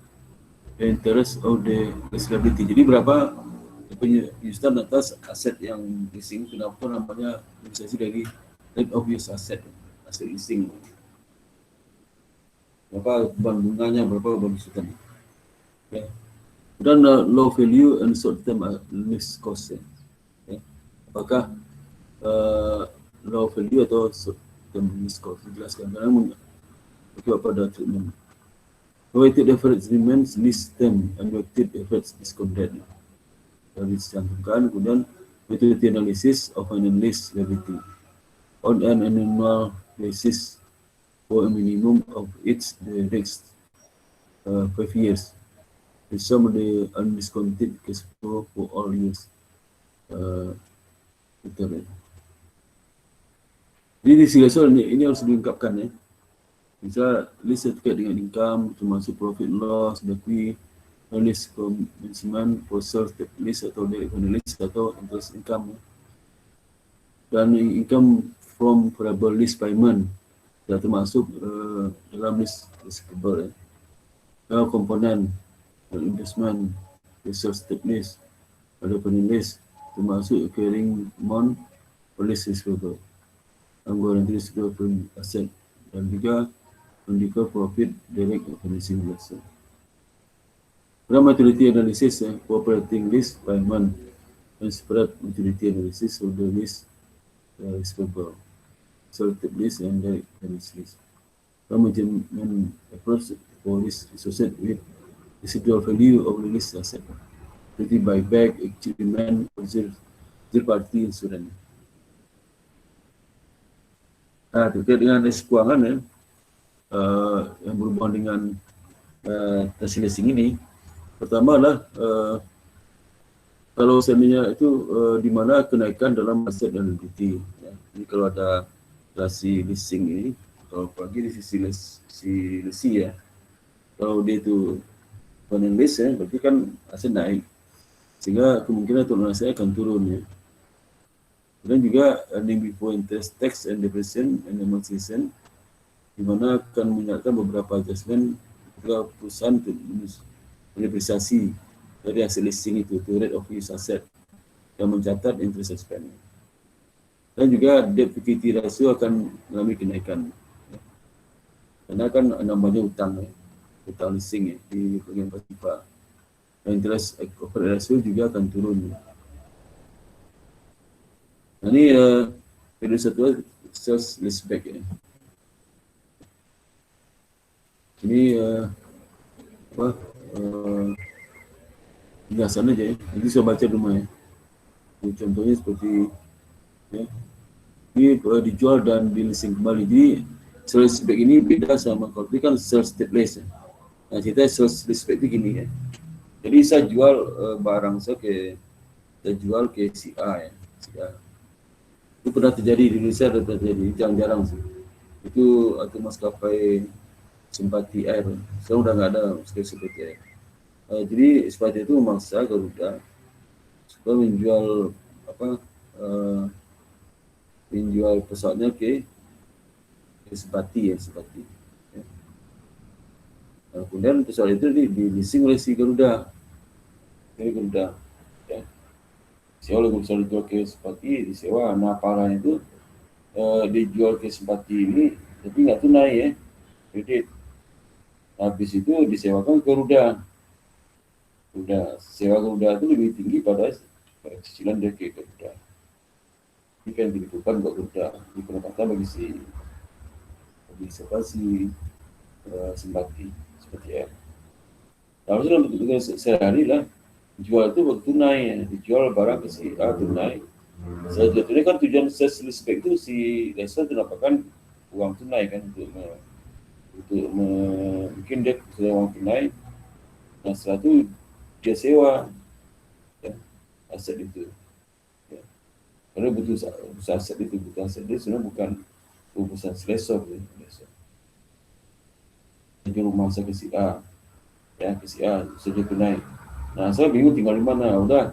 interest of the liability. Jadi berapa penyusutan atas aset yang leasing, kenapa namanya depresiasi dari right of use asset, aset leasing. Berapa beban bunganya, berapa beban penyusutan. Ya. Dan low value and short term lease cost ya. Ya. Apakah low value atau short term lease cost, dijelaskan karena pada treatment. Weighted average remains lease term and weighted average discount rate. Jadi dicantumkan, kemudian utility analysis of an lease liability on an annual basis for a minimum of the next 5 years. The sum of the undiscounted cash flow for all years. Jadi di sini ini harus dilengkapkan ya. Misal list terkait dengan income, termasuk profit loss, daki, list commencement, process list atau direct list atau interest income. Dan income from variable list payment sudah termasuk dalam list receivable. Komponen investment, resource list, ada list termasuk carrying amount, list receivable, anggaran receivable asset dan juga medical profit direct financing loss. Dalam utility analysis, operating list payment and spread utility analysis of the list receivable, selected list and direct financing list. Management approach for list associated with residual value of the list asset, seperti buyback, achievement, third party insurance. Terkait dengan list keuangan yang berhubungan dengan tax listing ini, pertama adalah kalau seandainya itu di mana kenaikan dalam aset dan liability. Jadi kalau ada relasi leasing ini, kalau bagi di sisi lesi ya, kalau dia itu penulis ya, berarti kan aset naik, sehingga kemungkinan tunai saya akan turun ya. Dan juga earning before interest, tax and depreciation and amortization, di mana akan menyiapkan beberapa adjustment ketika perusahaan untuk depresiasi dari hasil leasing itu, to rate of use asset yang mencatat interest expense. Dan juga debt equity ratio akan mengalami kenaikan. Karena kan namanya utang ya, utang leasing ya, di bagian pasifah. Dan interest coverage ratio juga akan turun. Nah, ini periode satu sales leaseback ya. Ini penjelasan aja ya. Nanti saya baca rumah ya. Ini contohnya seperti ya, ini dijual dan di leasing kembali. Jadi sales leaseback ini beda sama kalau itu kan sales stateless ya. Nah, kita sales leaseback itu gini ya. Jadi saya jual barang saya jual ke si A ya. Si A. Itu pernah terjadi di Indonesia, ada terjadi, jarang-jarang sih. Itu atau maskapai Simpati Air, sekarang udah nggak ada maskapai Simpati Air. Jadi Simpati itu memaksa Garuda supaya menjual menjual pesawatnya ke Simpati ya, Simpati. Ya. Nah, kemudian pesawat itu di leasing oleh si Garuda, Garuda. Ya. Sewa oleh pesawat dijual ke Simpati, disewa. Nah, parahnya itu dijual ke Simpati ini, tapi nggak tunai ya, kredit. Habis itu disewakan ke Garuda. Sewa Garuda itu lebih tinggi pada cicilan dari ke Garuda. Ini kan dibutuhkan buat Garuda. Ini pendapatan bagi Simpati seperti ya. Nah, harusnya bentuk sehari lah. Jual itu waktu tunai ya. Dijual barang ke si A tunai. Sebetulnya kan tujuan sales leaseback itu si lessor mendapatkan uang tunai kan untuk mungkin dia sudah uang tunai. Nah, setelah itu dia sewa ya, aset itu. Ya. Karena butuh aset itu, sebenarnya bukan urusan lessor ya. Dia rumah saya ke si A, ya ke si A saja tunai. Nah, saya bingung tinggal di mana. Udah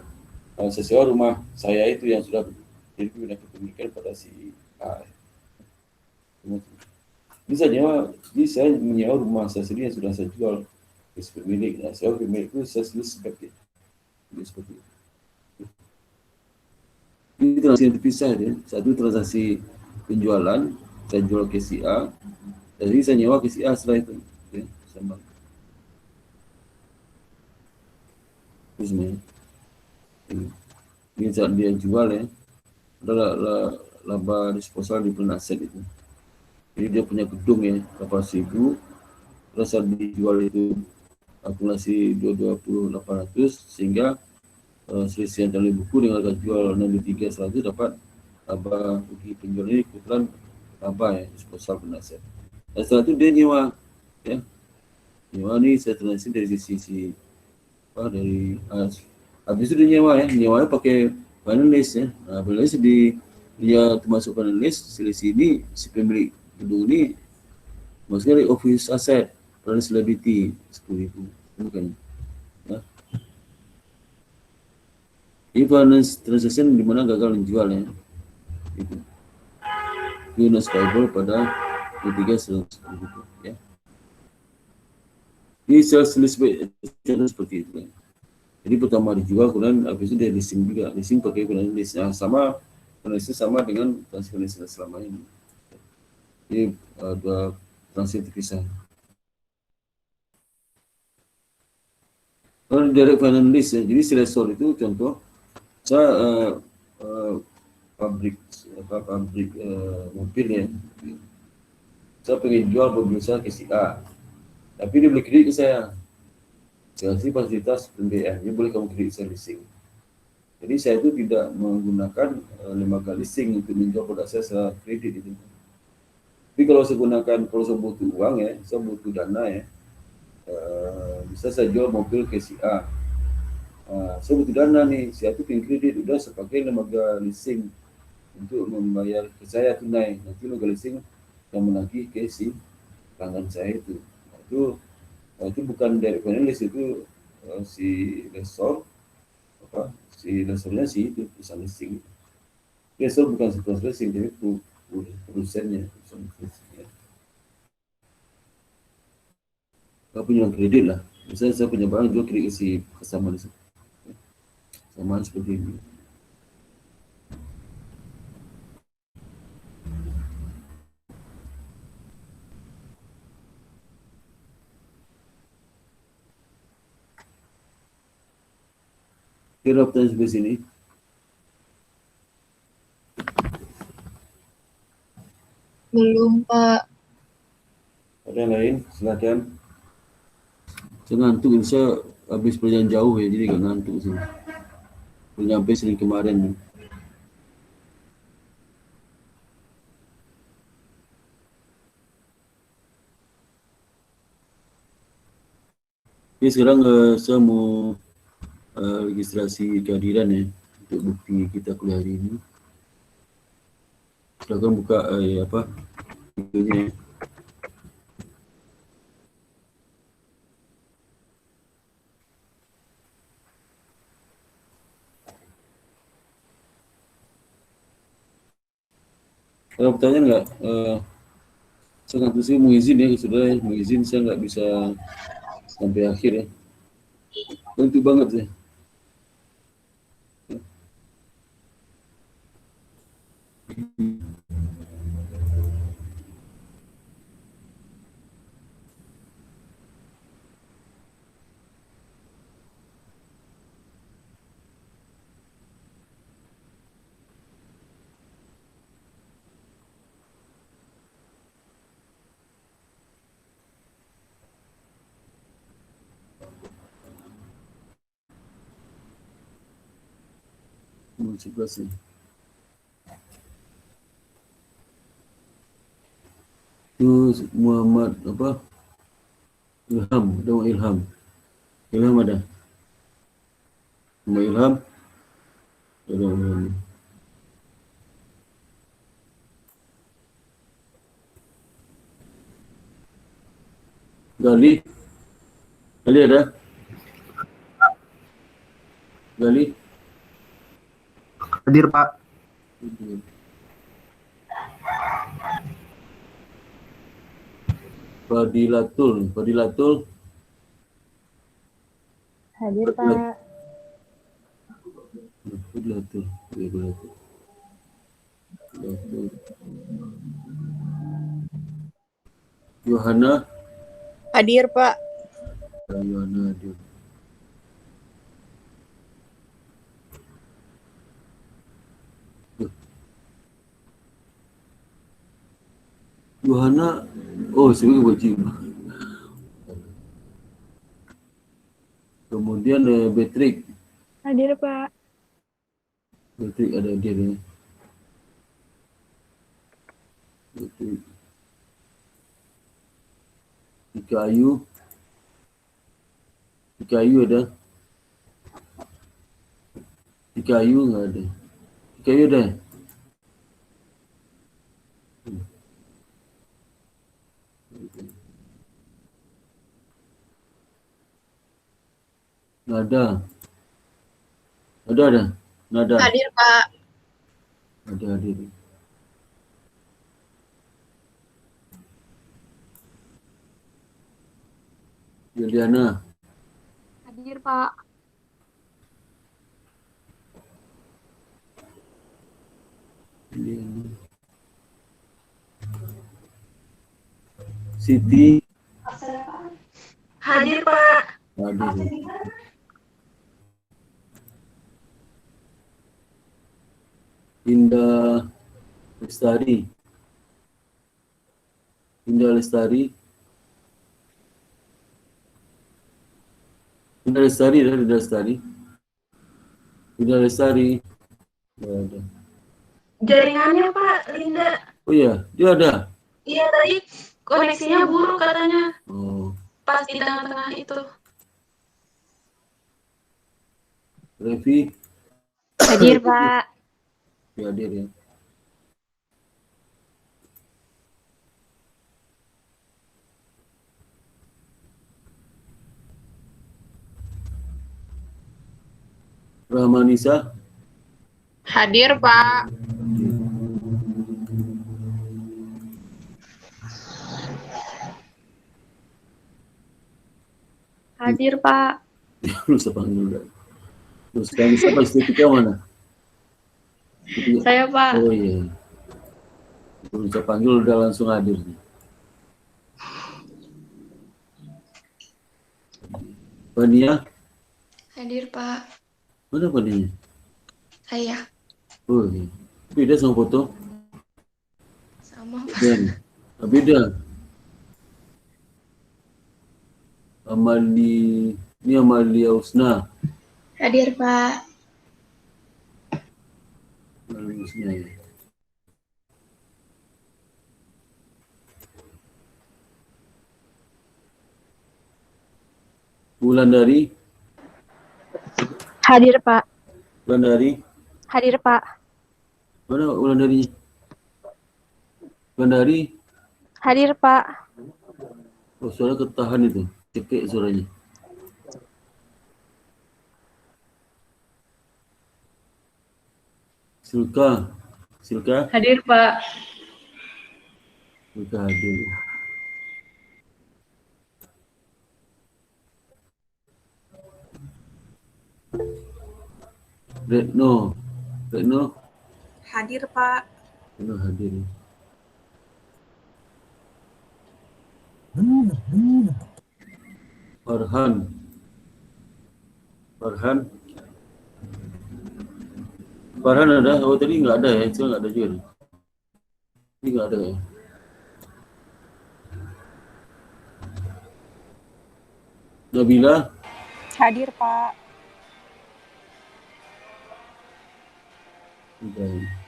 saya sewa rumah saya itu yang sudah jadi pindah kepemilikan pada si A. Ini saya menyewa rumah saya sendiri yang sudah saya jual ke si pemilik. Nah, sewa pemilik itu saya sendiri seperti itu. Ini transaksi yang terpisah ya. Satu transaksi penjualan, saya jual ke si A, jadi saya nyewa ke si A setelah itu. Ya, sama. Ini saat dia jual ya, adalah laba disposal di penaset itu. Jadi dia punya gedung ya, 8.000, terus saat dijual itu akumulasi 20.800, sehingga selisih antara buku dengan harga jual 6B3 dapat laba bagi penjual ini kebetulan laba ya, disposal penasihat. Dan setelah itu dia nyewa ya. Nyewa ni saya transaksi dari sisi dari habis itu dia nyewa ya, nyewanya pakai finance ya. Finance dia termasuk finance selisih ini si pemilik gedung ini maksudnya dari office asset finance liability 10,000 bukan ya. Ini finance transaction di mana gagal menjual ya. Itu. Unus payable pada ketiga gitu ya. Ini seperti itu ya. Jadi pertama dijual, kemudian habis itu dia leasing juga. Leasing pakai finance sama, finance sama dengan transferasi selama ini. Jadi dua transaksi terpisah. Kalau direct finance ya, jadi selesor itu contoh saya pabrik mobil ya. Saya pengen jual mobil saya ke si A, tapi dia beli kredit ke saya. Saya kasih fasilitas pembiayaan, dia boleh kamu kredit saya leasing. Jadi saya itu tidak menggunakan lembaga leasing untuk menjual produk saya secara kredit itu. Tapi kalau saya gunakan, kalau saya butuh uang ya, saya butuh dana ya, bisa saya jual mobil ke si A. Saya butuh dana nih, si A itu pengen kredit, udah saya pakai lembaga leasing untuk membayar ke saya tunai. Nanti lembaga leasing yang menagih ke si pelanggan saya itu. Itu bukan direct finance, itu si lesor si lesornya si itu perusahaan leasing. Lesor bukan si perusahaan leasing, tapi produsennya. Saya punya kredit lah. Misalnya saya punya barang jual kredit si customer itu. Sama seperti ini. Kira pertanyaan sampai sini.
Belum, Pak.
Ada yang lain? Silakan. Saya ngantuk, saya habis perjalanan jauh ya, jadi agak ngantuk sini. Belum nyampe sini kemarin. Jadi sekarang saya mau registrasi kehadiran ya untuk bukti kita kuliah hari ini. Silakan buka videonya. Ada pertanyaan nggak? Saya nggak bisa mengizin ya, saudara mengizin saya nggak bisa sampai akhir ya. Tentu banget ya. Sebelas ya. Itu Muhammad apa? Ilham, dong Ilham. Ilham ada. Nama Ilham. Ada Ilham. Gali. Gali ada? Gali.
Hadir, Pak. Fadilatul.
Hadir, Pak.
Fadilatul. Yohana.
Hadir, Pak.
Yohana hadir. Yohana, sebagai wajib. Kemudian Patrick
Hadir, Pak.
Berarti ada hadir ya. Berarti Ika Ayu. Ika Ayu ada. Ika Ayu nggak ada. Ika Ayu ada. Nggak ada. Ada. Nggak ada.
Hadir, Pak.
Ada hadir. Juliana.
Hadir, Pak.
Juliana. Siti.
Hadir, Pak.
Hadir. Indah Lestari. Indah Lestari. Indah Lestari ada. Indah Lestari. Indah Lestari. Nggak ada.
Jaringannya, Pak, Linda.
Oh iya, dia ada.
Iya, tadi koneksinya buruk katanya.
Oh,
Pas di tengah-tengah itu.
Revi.
Hadir, Pak.
Ya, hadir ya. Rahmanisa.
Hadir, Pak.
Hadir, Pak.
Lu panggil udah. Terus sekarang siapa estetika mana?
Saya, Pak.
Oh iya. Belum saya panggil udah langsung hadir nih. Fania,
Hadir, Pak.
mana Fania?
Saya.
Oh iya. Beda sama foto?
Sama, Pak.
Dan beda. Ini Amalia Usna.
Hadir, Pak.
Amalia Usna ya. Wulandari.
Hadir, Pak.
Wulandari.
Hadir, Pak.
Mana Wulandari? Wulandari.
Hadir, Pak.
Oh, suara ketahan itu. Cekek suaranya. Silka.
Hadir, Pak.
Silka hadir. Retno.
Hadir, Pak.
Retno hadir. Farhan ada. Oh tadi nggak ada ya. Itu nggak ada juga. Ini nggak ada ya. Nabila.
Hadir, Pak.
Udah.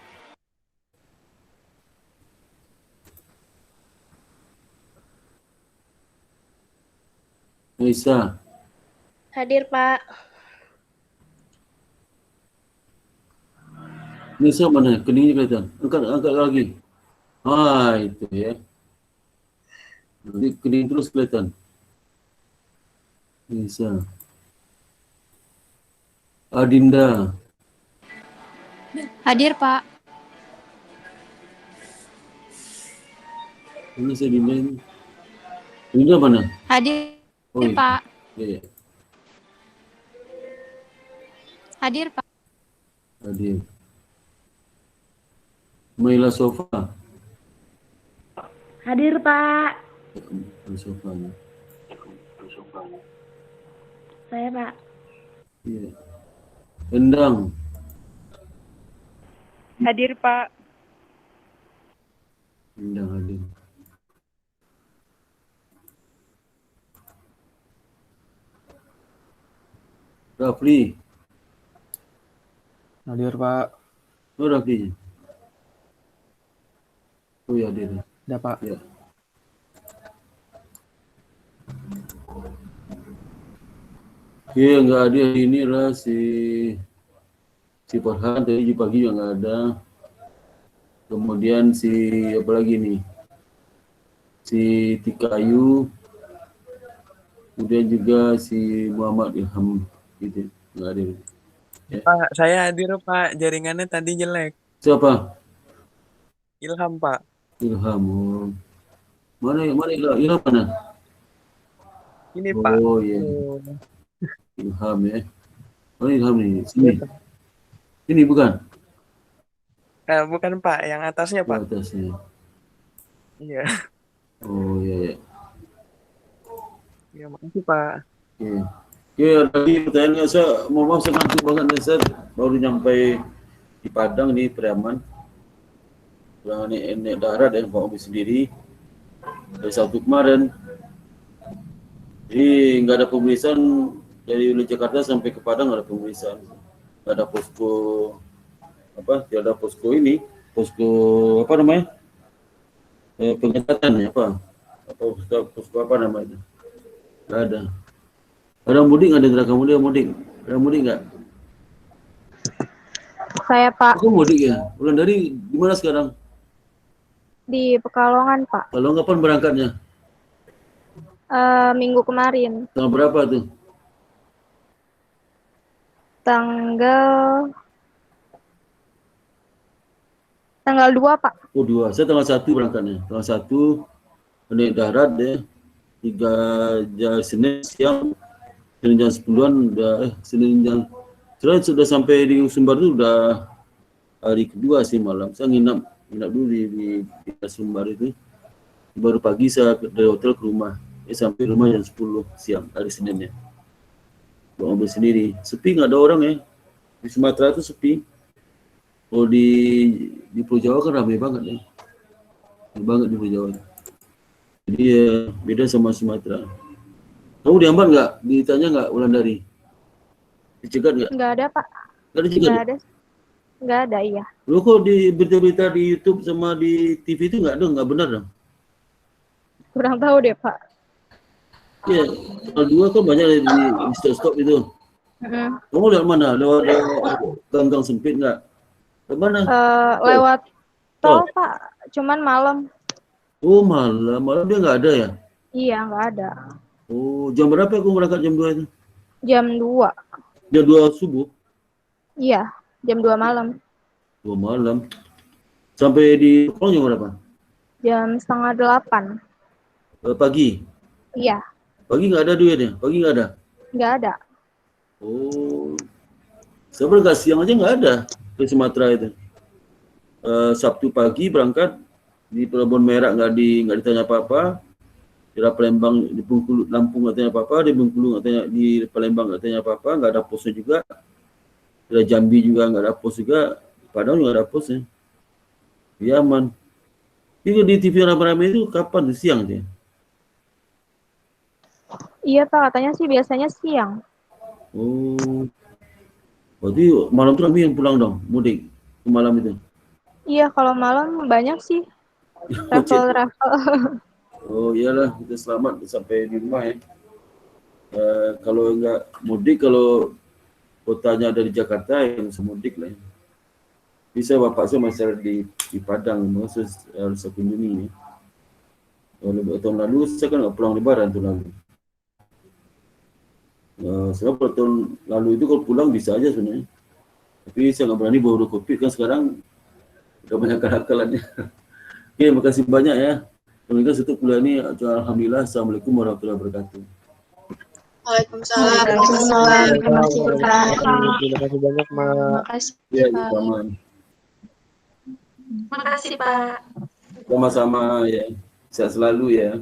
Nisa.
Hadir, Pak.
Nisa mana? Keningnya kelihatan. Angkat lagi. Ah, itu ya. Nanti kening terus kelihatan. Nisa. Adinda.
Hadir, Pak.
Mana saya Dinda ini? Dinda mana?
Hadir,
Oh, iya.
Pak.
Iya.
Hadir, Pak.
Hadir. Maila Sofa.
Hadir, Pak.
Sofa.
Saya, Pak.
Iya. Endang.
Hadir, Pak.
Endang hadir. Rafli.
Hadir, Pak.
Oh, Rafli. Oh ya, hadir.
Ada, Pak.
Ya. Oke, yang nggak hadir ini lah si Farhan, tadi pagi juga nggak ada. Kemudian si apa lagi nih? Si Tika Ayu. Kemudian juga si Muhammad Ilham gitu, nggak hadir. Ya.
Pak, saya hadir Pak. Jaringannya tadi jelek.
Siapa?
Ilham Pak.
Ilham. Oh. Mana Ilham mana?
Ini Pak.
Oh iya. Ilham ya. Mana Ilham nih? Sini. Ini bukan?
Bukan Pak, yang atasnya Pak.
Atasnya.
Iya.
Oh iya.
Ya, makasih Pak.
Oke. Oke, ada lagi pertanyaan saya. Mohon maaf saya ngantuk banget nih, Ustaz. Baru nyampai di Padang nih, Priaman. Pulang naik darat ya, bawa mobil sendiri. Dari Sabtu kemarin. Jadi nggak ada pemeriksaan dari Jakarta sampai ke Padang, nggak ada pemeriksaan. Nggak ada posko apa? Tidak ada posko ini, posko apa namanya? Pengetatan ya apa? Posko apa namanya? Nggak ada. Ada mudik nggak, ada kamu dia mudik? Ada mudik nggak?
Saya Pak.
Aku mudik ya. Bulan dari di mana sekarang?
Di Pekalongan Pak.
Kalau kapan berangkatnya?
Minggu kemarin.
Tanggal berapa tuh?
Tanggal 2 Pak.
Oh 2. Saya tanggal 1 berangkatnya. Tanggal 1 naik darat deh. 3 jam Senin siang. Senin jam 10-an udah Senin jam. Sudah sampai di Sumbar itu udah hari kedua sih malam. Saya nginap dulu di Sumbar itu. Baru pagi saya dari hotel ke rumah. Sampai rumah jam 10 siang hari Seninnya. Bawa mobil sendiri. Sepi nggak ada orang ya. Di Sumatera itu sepi. Oh di Pulau Jawa kan ramai banget ya. Ramai banget di Pulau Jawa. Jadi ya beda sama Sumatera. Kamu diambat nggak? Ditanya nggak Wulandari? Dicegat nggak?
Nggak ada Pak.
Nggak dicegat?
Nggak ada, iya.
Lu kok di berita-berita di YouTube sama di TV itu nggak ada, nggak benar dong?
Kurang tahu deh Pak.
Iya, tanggal 2 kan banyak di stop itu. Kamu lewat mana? Lewat gang-gang sempit nggak? Lewat mana?
Lewat tol Pak, cuman malam.
Oh malam dia nggak ada ya?
Iya, nggak ada.
Oh jam berapa aku berangkat jam 2 itu?
Jam 2.
Jam 2 subuh?
Iya, jam 2 malam.
2 malam. Sampai di Pekalongan jam berapa?
Jam 7:30.
Pagi?
Iya.
Pagi nggak ada duitnya? Pagi nggak ada?
Nggak ada.
Oh, saya berangkat siang aja nggak ada ke Sumatera itu. Sabtu pagi berangkat di Pelabuhan Merak nggak ditanya apa-apa. Di Palembang, di Bengkulu, Lampung nggak tanya apa-apa. Di Bengkulu nggak tanya, di Palembang nggak tanya apa-apa. Nggak ada posnya juga. Di Jambi juga nggak ada pos juga. Padahal nggak ada posnya. Ya aman. Itu di TV ramai-ramai itu kapan? Siang dia?
Iya Pak, katanya sih biasanya siang.
Oh, berarti malam itu kami yang pulang dong, mudik ke malam itu?
Iya, kalau malam banyak sih. Travel.
Oh iyalah, kita selamat sampai di rumah ya. Kalau enggak mudik, kalau kotanya dari Jakarta yang semudik lah ya. Bisa bapak saya masih ada di Padang, harus saya kunjungi ya. Tahun lalu saya kan nggak pulang lebaran tahun lalu. Sebab tahun lalu itu kalau pulang bisa aja sebenarnya. Tapi saya nggak berani bawa COVID kan sekarang udah banyak kenakalannya. Oke, makasih banyak ya. Kemudian untuk kuliah ini, alhamdulillah. Assalamualaikum warahmatullahi wabarakatuh.
Waalaikumsalam.
Terima kasih banyak, Mak.
Terima kasih
Ya,
Pak.
sama.
Terima kasih Pak.
Sama-sama ya. Sehat selalu ya.